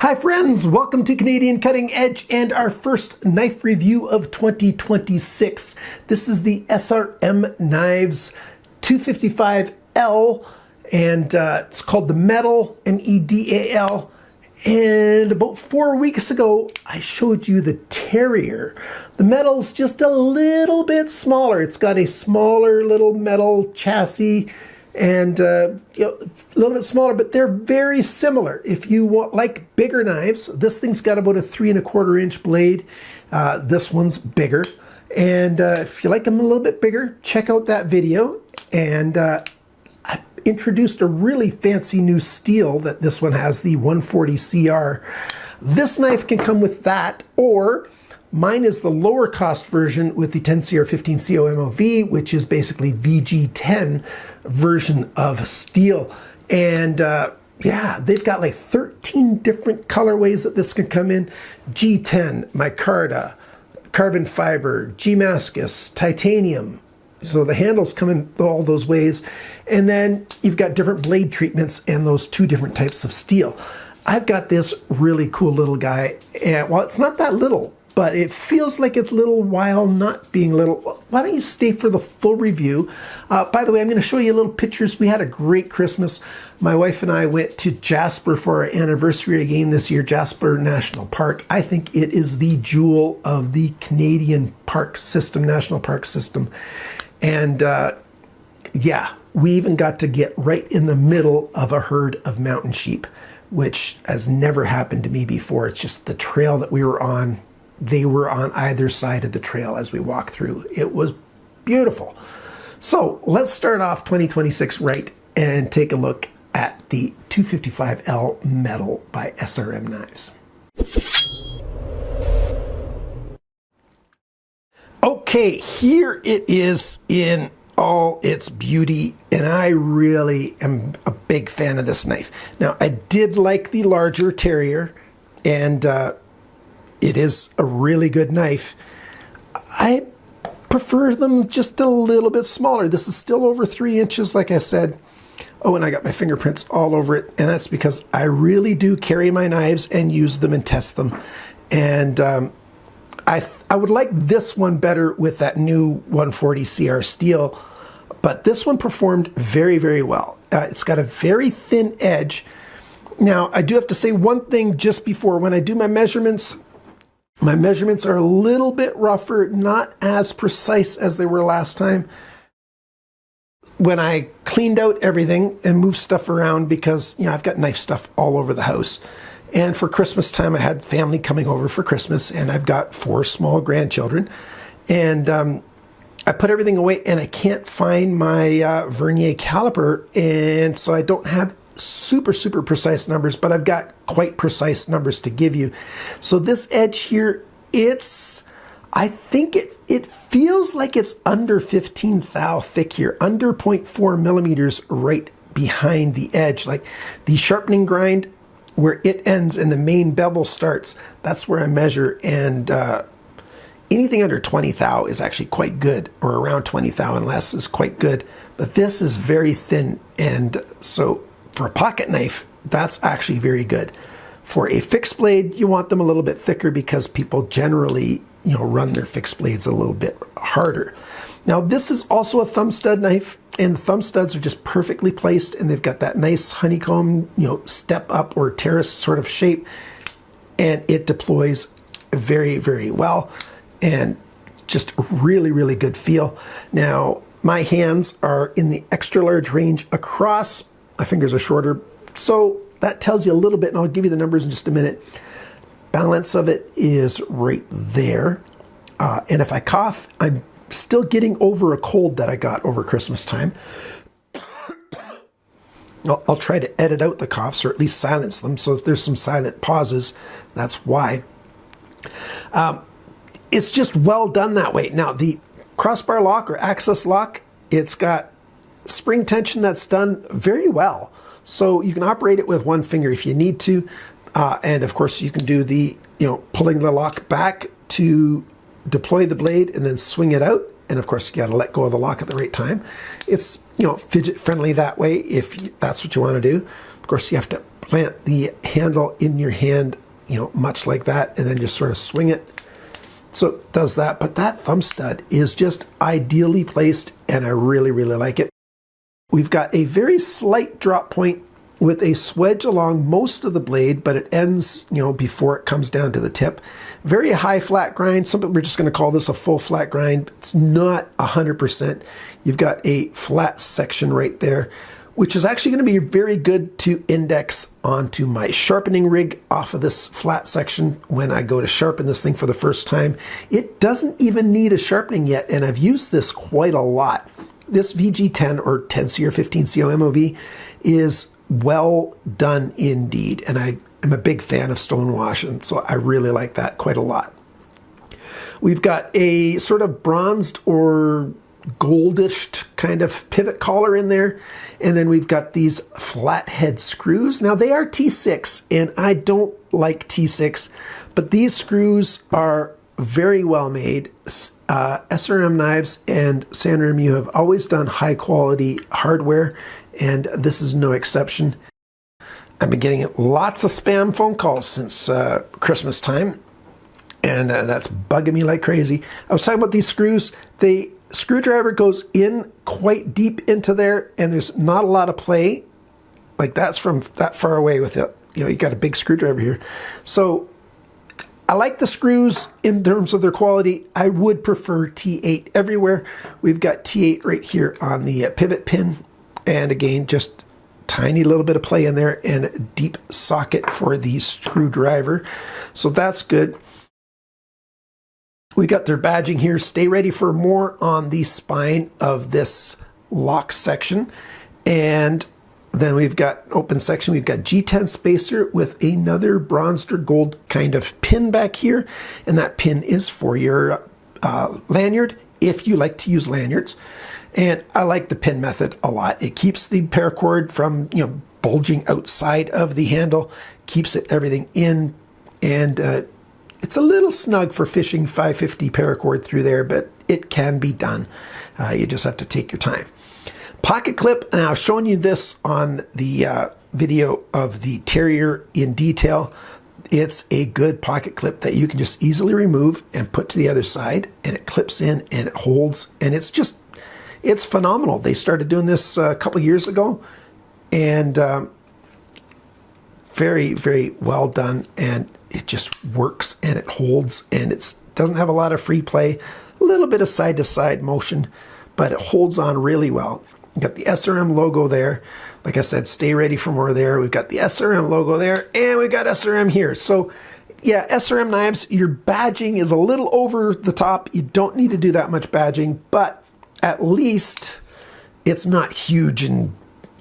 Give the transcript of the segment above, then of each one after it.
Hi friends, welcome to Canadian Cutting Edge and our first knife review of 2026. This is the SRM Knives 255L and it's called the Medal, M-E-D-A-L. And about 4 weeks ago, I showed you the Terrier. The Medal's just a little bit smaller. It's got a smaller little metal chassis and a little bit smaller, but they're very similar. If you like bigger knives, this thing's got about a 3¼ inch blade. This one's bigger. And if you like them a little bit bigger, check out that video. And I introduced a really fancy new steel that this one has, the 140 CR. This knife can come with that, or mine is the lower cost version with the 10CR15 COMOV, which is basically VG10 version of steel. And yeah, they've got like 13 different colorways that this can come in. G10, micarta, carbon fiber, Damascus, titanium. So the handles come in all those ways. And then you've got different blade treatments and those two different types of steel. I've got this really cool little guy. And well, it's not that little, but it feels like it's little while not being little. Why don't you stay for the full review? By the way, I'm going to show you little pictures. We had a great Christmas. My wife and I went to Jasper for our anniversary again this year, Jasper National Park. I think it is the jewel of the Canadian park system, national park system. And yeah, we even got to get right in the middle of a herd of mountain sheep, which has never happened to me before. It's just the trail that we were on. They were on either side of the trail as we walked through. It was beautiful. So let's start off 2026 right and take a look at the 255L Medal by SRM Knives. Okay, here it is in all its beauty, and I really am a big fan of this knife. Now, I did like the larger Terrier, and it is a really good knife. I prefer them just a little bit smaller. This is still over 3 inches, like I said. Oh, and I got my fingerprints all over it, and that's because I really do carry my knives and use them and test them. And I would like this one better with that new 140 CR steel, but this one performed very, very well. It's got a very thin edge. Now, I do have to say one thing just before. When I do my measurements are a little bit rougher, not as precise as they were last time. When I cleaned out everything and moved stuff around, because I've got knife stuff all over the house. And for Christmas time, I had family coming over for Christmas, and I've got 4 small grandchildren. And I put everything away, and I can't find my vernier caliper, and so I don't have super precise numbers, but I've got quite precise numbers to give you. So this edge here, I think it feels like it's under 15 thou thick here, under 0.4 millimeters right behind the edge. Like the sharpening grind, where it ends and the main bevel starts, that's where I measure, and anything under 20 thou is actually quite good, or around 20 thou and less is quite good. But this is very thin, and so for a pocket knife, that's actually very good. For a fixed blade, you want them a little bit thicker because people generally, run their fixed blades a little bit harder. Now, this is also a thumb stud knife, and the thumb studs are just perfectly placed, and they've got that nice honeycomb, step up or terrace sort of shape, and it deploys very, very well, and just a really, really good feel. Now, my hands are in the extra large range across. My fingers are shorter, so that tells you a little bit, and I'll give you the numbers in just a minute. Balance of it is right there, and if I cough, I'm still getting over a cold that I got over Christmas time. I'll try to edit out the coughs, or at least silence them, so if there's some silent pauses, that's why. It's just well done that way. Now, the crossbar lock or access lock, it's got spring tension that's done very well. So you can operate it with one finger if you need to. And of course you can do the, pulling the lock back to deploy the blade and then swing it out. And of course you got to let go of the lock at the right time. It's, fidget friendly that way if that's what you want to do. Of course you have to plant the handle in your hand, you know, much like that, and then just sort of swing it. So it does that, but that thumb stud is just ideally placed, and I really, really like it. We've got a very slight drop point with a swedge along most of the blade, but it ends, you know, before it comes down to the tip. Very high flat grind. Some people are just going to call this a full flat grind. It's not 100%. You've got a flat section right there, which is actually going to be very good to index onto my sharpening rig off of this flat section when I go to sharpen this thing for the first time. It doesn't even need a sharpening yet, and I've used this quite a lot. This VG10 or 10C or 15CO MOV is well done indeed, and I am a big fan of stonewash, and so I really like that quite a lot. We've got a sort of bronzed or goldish kind of pivot collar in there, and then we've got these flathead screws. Now they are T6, and I don't like T6, but these screws are very well made. SRM Knives and Sandra Mu have always done high quality hardware, and this is no exception. I've been getting lots of spam phone calls since Christmas time, and that's bugging me like crazy. I was talking about these screws. The screwdriver goes in quite deep into there, and there's not a lot of play. Like that's from that far away with it. You know, you got a big screwdriver here. So I like the screws in terms of their quality. I would prefer T8 everywhere. We've got T8 right here on the pivot pin. And again, just tiny little bit of play in there and a deep socket for the screwdriver. So that's good. We got their badging here. Stay ready for more on the spine of this lock section. And then we've got open section. We've got G10 spacer with another bronzed or gold kind of pin back here. And that pin is for your lanyard, if you like to use lanyards. And I like the pin method a lot. It keeps the paracord from, you know, bulging outside of the handle, keeps it everything in, and it's a little snug for fishing 550 paracord through there, but it can be done. You just have to take your time. Pocket clip, and I've shown you this on the video of the Terrier in detail. It's a good pocket clip that you can just easily remove and put to the other side, and it clips in and it holds, and it's phenomenal. They started doing this a couple years ago, and very, very well done, and it just works and it holds, and it doesn't have a lot of free play, a little bit of side-to-side motion, but it holds on really well. We've got the SRM logo there. Like I said, stay ready for more there. We've got the SRM logo there, and we've got SRM here. So yeah, SRM Knives, your badging is a little over the top. You don't need to do that much badging, but at least it's not huge and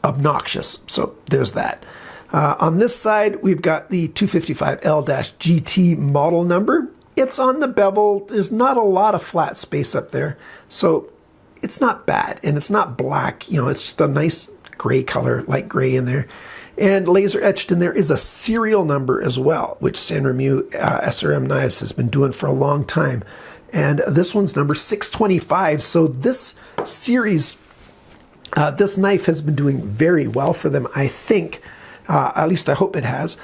obnoxious. So there's that. On this side, we've got the 255L-GT model number. It's on the bevel. There's not a lot of flat space up there. So it's not bad, and it's not black. You know, it's just a nice gray color, light gray in there. And laser etched in there is a serial number as well, which Sandra Mu SRM Knives has been doing for a long time. And this one's number 625. So this series, this knife has been doing very well for them, I think. At least I hope it has.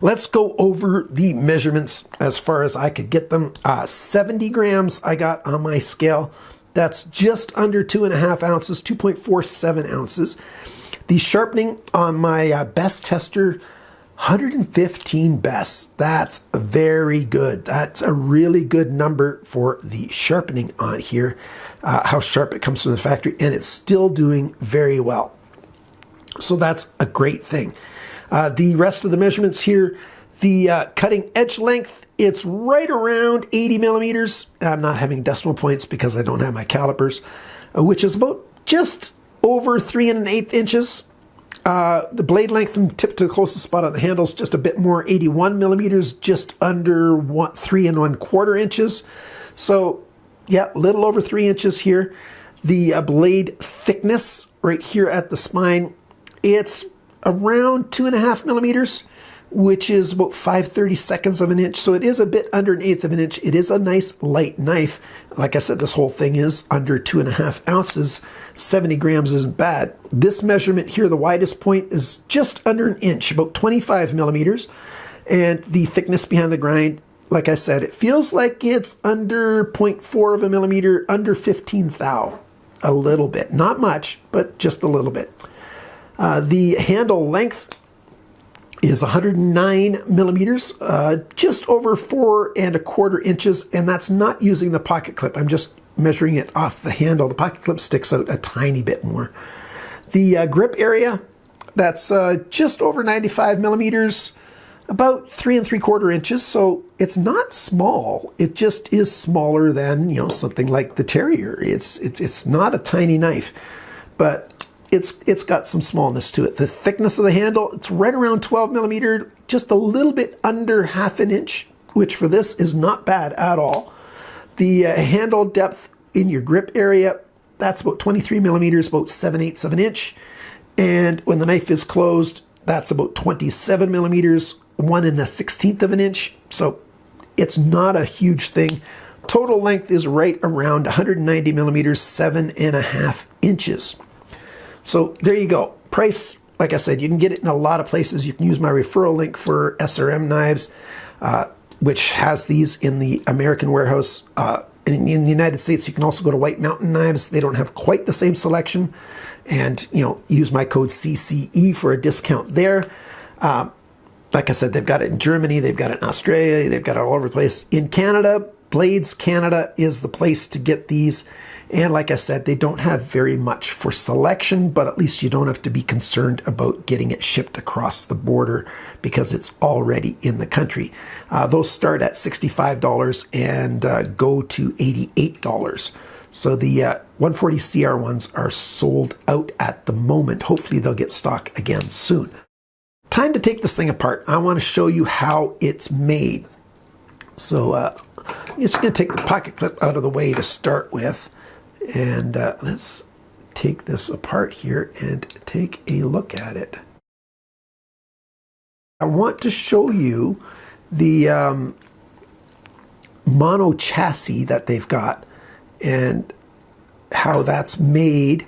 Let's go over the measurements as far as I could get them. 70 grams I got on my scale. That's just under 2.5 ounces, 2.47 ounces. The sharpening on my best tester, 115 best. That's very good. That's a really good number for the sharpening on here, how sharp it comes from the factory, and it's still doing very well. So that's a great thing. The rest of the measurements here, the cutting edge length, it's right around 80 millimeters. I'm not having decimal points because I don't have my calipers, which is about just over 3 1/8 inches. The blade length from tip to the closest spot on the handle is just a bit more, 81 millimeters, just under 3 1/4 inches. So yeah, a little over 3 inches here. The blade thickness right here at the spine, it's around 2.5 millimeters, which is about 5/32 of an inch. So it is a bit under 1/8 of an inch. It is a nice light knife. Like I said, this whole thing is under 2.5 ounces. 70 grams isn't bad. This measurement here, the widest point is just under an inch, about 25 millimeters. And the thickness behind the grind, like I said, it feels like it's under 0.4 of a millimeter, under 15 thou. A little bit, not much, but just a little bit. The handle length is 109 millimeters, just over 4¼ inches, and that's not using the pocket clip. I'm just measuring it off the handle. The pocket clip sticks out a tiny bit more. The grip area, that's just over 95 millimeters, about 3¾ inches, so it's not small. It just is smaller than, you know, something like the Terrier. It's not a tiny knife, but it's got some smallness to it. The thickness of the handle, it's right around 12 millimeter, just a little bit under 1/2 inch, which for this is not bad at all. The handle depth in your grip area, that's about 23 millimeters, about 7/8 of an inch. And when the knife is closed, that's about 27 millimeters, 1/16 of an inch. So it's not a huge thing. Total length is right around 190 millimeters, 7.5 inches. So there you go. Price, like I said, you can get it in a lot of places. You can use my referral link for SRM Knives, which has these in the American warehouse. In the United States, you can also go to White Mountain Knives. They don't have quite the same selection. And, you know, use my code CCE for a discount there. Like I said, they've got it in Germany. They've got it in Australia. They've got it all over the place. In Canada, Blades Canada is the place to get these. And like I said, they don't have very much for selection, but at least you don't have to be concerned about getting it shipped across the border because it's already in the country. Those start at $65 and go to $88. So the 140 CR ones are sold out at the moment. Hopefully they'll get stock again soon. Time to take this thing apart. I want to show you how it's made. So I'm just going to take the pocket clip out of the way to start with. And let's take this apart here and take a look at it. I want to show you the mono chassis that they've got and how that's made.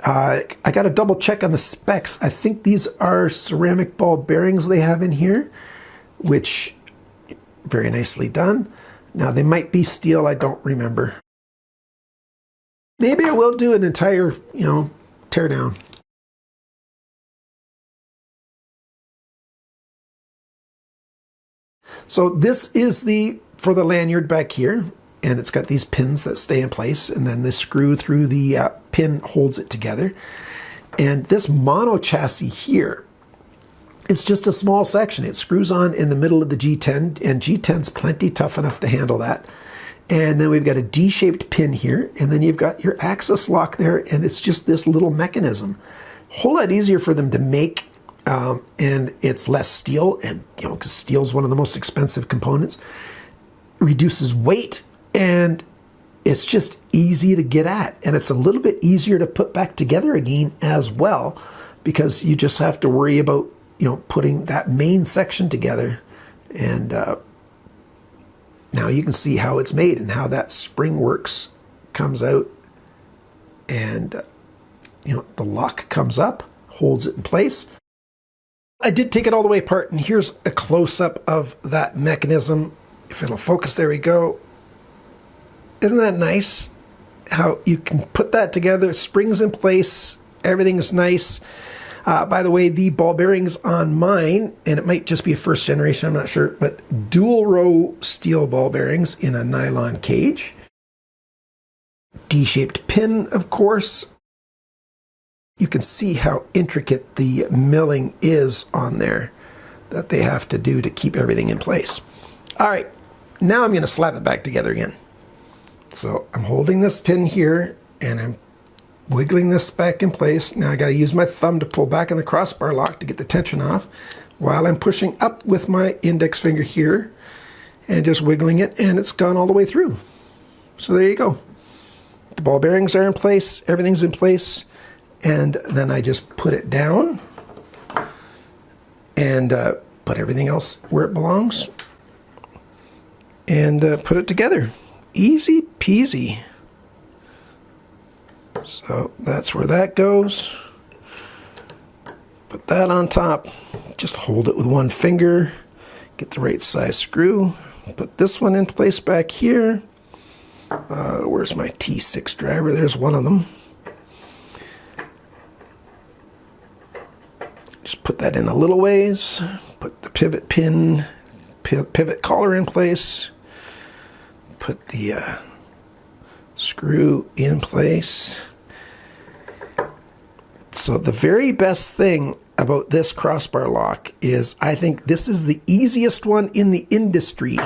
I got to double check on the specs. I think these are ceramic ball bearings they have in here, which very nicely done. Now they might be steel, I don't remember. Maybe I will do an entire, you know, teardown. So this is for the lanyard back here, and it's got these pins that stay in place, and then this screw through the pin holds it together. And this mono chassis here, it's just a small section. It screws on in the middle of the G10, and G10's plenty tough enough to handle that. And then we've got a D-shaped pin here, and then you've got your axis lock there, and it's just this little mechanism. A whole lot easier for them to make, and it's less steel, and you know, because steel is one of the most expensive components. Reduces weight, and it's just easy to get at, and it's a little bit easier to put back together again as well, because you just have to worry about, you know, putting that main section together. And now you can see how it's made and how that spring works, comes out, and you know, the lock comes up, holds it in place. I did take it all the way apart, and here's a close-up of that mechanism. If it'll focus, there we go. Isn't that nice? How you can put that together, springs in place, everything's nice. By the way, the ball bearings on mine, and it might just be a first generation, I'm not sure, but dual row steel ball bearings in a nylon cage. D-shaped pin, of course. You can see how intricate the milling is on there that they have to do to keep everything in place. All right, now I'm going to slap it back together again. So I'm holding this pin here, and I'm wiggling this back in place. Now I got to use my thumb to pull back on the crossbar lock to get the tension off, while I'm pushing up with my index finger here and just wiggling it, and it's gone all the way through. So there you go. The ball bearings are in place, everything's in place, and then I just put it down, and put everything else where it belongs, and put it together. Easy peasy. So that's where that goes. Put that on top. Just hold it with one finger. Get the right size screw. Put this one in place back here. Where's my T6 driver? There's one of them. Just put that in a little ways. Put the pivot pin, pivot collar in place. Put the screw in place. So the very best thing about this crossbar lock is I think this is the easiest one in the industry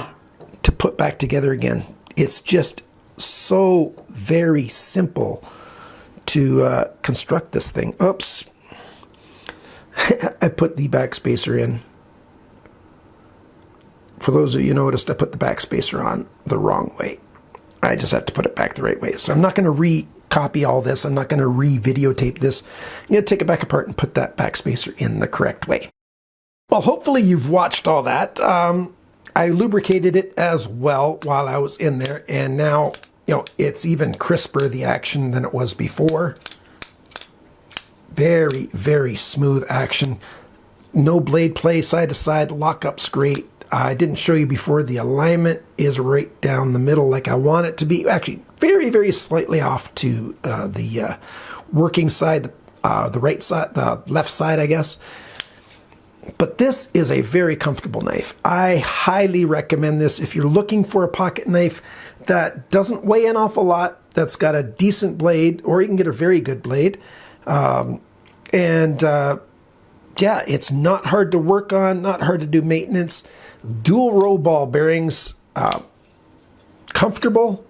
to put back together again. It's just so very simple to construct this thing. Oops. I put the backspacer in. For those of you who noticed, I put the backspacer on the wrong way. I just have to put it back the right way. So I'm not going to recopy all this. I'm not going to re-videotape this. I'm going to take it back apart and put that backspacer in the correct way. Well, hopefully you've watched all that. I lubricated it as well while I was in there, and now it's even crisper, the action, than it was before. Very, very smooth action. No blade play side to side. Lockup's great. I didn't show you before, the alignment is right down the middle like I want it to be. Actually, very, very slightly off to the working side, the right side, the left side, I guess. But this is a very comfortable knife. I highly recommend this if you're looking for a pocket knife that doesn't weigh an awful lot, that's got a decent blade, or you can get a very good blade. Yeah, it's not hard to work on, not hard to do maintenance. Dual row ball bearings, comfortable,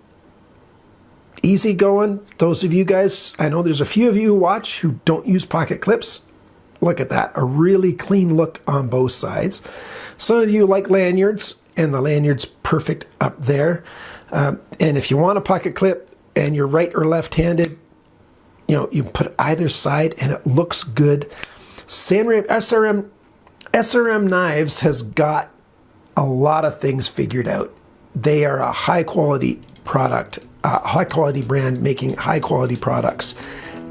easy going. Those of you guys, I know there's a few of you who watch who don't use pocket clips. Look at that, a really clean look on both sides. Some of you like lanyards, and the lanyard's perfect up there. And if you want a pocket clip and you're right or left-handed, you put either side and it looks good. SRM Knives has got a lot of things figured out. They are a high-quality product, a high-quality brand making high-quality products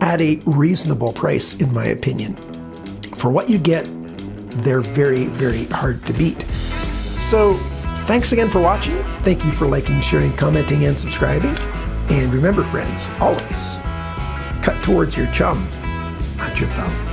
at a reasonable price, in my opinion. For what you get, they're very, very hard to beat. So, thanks again for watching. Thank you for liking, sharing, commenting, and subscribing. And remember, friends, always cut towards your chum, not your thumb.